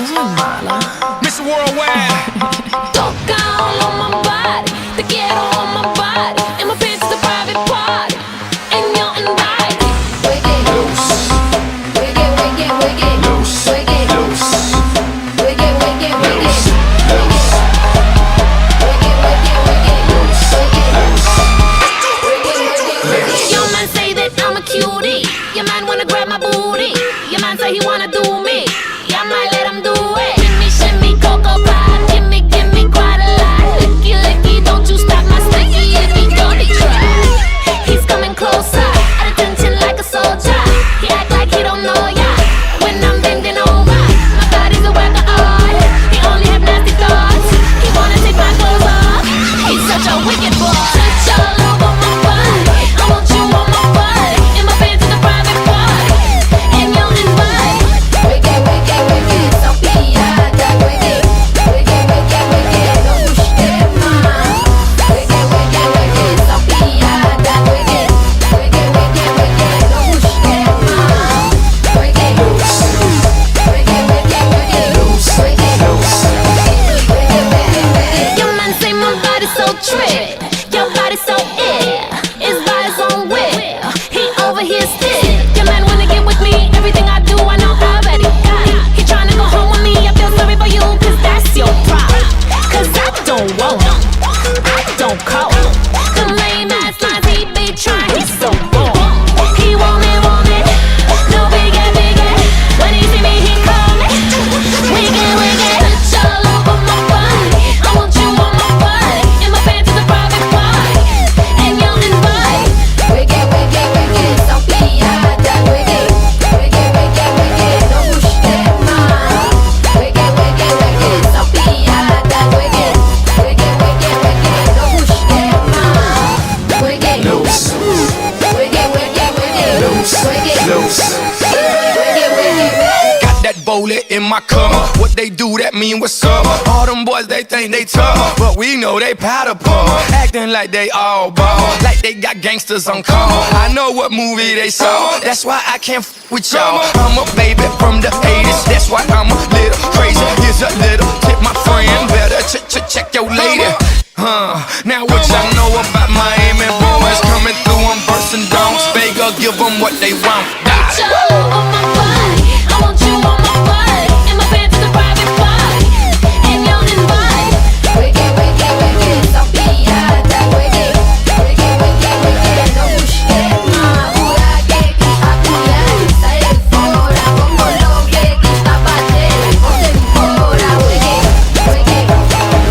soy mala. Mr. Worldwide. Toca all on my body, te quiero on my body. And my pants is a private party, and you're invited. Wig it loose, wig it, wig it, wig it loose, wig it loose, wig it, wig it, wig it loose, wig it, wig it, wig it, wig it loose, wig it loose, wig it, wig it, wig it. Your man say that I'm a cutie. Your man wanna grab my booty. Your man say he wanna do me. Yeah, I might let him do it. Shimmy, shimmy, cocoa pie. Give me quite a lot. Licky, licky, don't you stop my sticky icky dirty try. He's coming closer, at attention like a soldier. He act like he don't know ya. When I'm bending over, my body's a work of art. He only have nasty thoughts. He wanna take my clothes off. He's such a wicked boy. Touch all over my body. I want you on my body. In my pants is a private party, and you're invited. Wicked, wicked, wicked, so piada. Wicked, wicked, wicked, wicked, no sistema. Wicked, wicked, wicked, so piada. Wicked, wicked, wicked, wicked, no sistema. Wicked, loose, wicked, wicked, wicked, loose, wicked, loose, wicked, wicked, wicked. Your man say my body's so trick, your body's so it's by his own will. He over here still. Your man wanna get with me. Everything I do, I know already. He tryna go home with me. I feel sorry for you, cause that's your problem. Cause I don't want him, I don't call him. The lame ass lines he be trying, he's so bored. He want it, no biggie, biggie. When he see me, he call me wiggy, wiggy. Touch all over my body. I want you on my body. In my pants is a private party, and you're invited. Wiggy, wiggy, wiggy, so piada. Wiggy, wiggy, wiggy, wiggy, no sistema. Wiggy, wiggy, wiggy, so piada. Wiggy, wiggy, wiggy, wiggy, no sistema. Wiggy, loose, wiggy, wiggy, wiggy, loose, wiggy, loose, wiggy, wiggy, wiggy. Got that bowler in my cover. What they do, that mean what's up. All them boys, they think they tough, but we know they powder puff. Acting like they all ball, like they got gangsters on call. I know what movie they saw, that's why I can't with y'all. I'm a baby from the 80s, that's why I'm a little crazy. Here's a little tip, my friend, better check your lady. Now what y'all know about Miami boys coming through, I'm bursting donks. Vega, give them what they want. Touch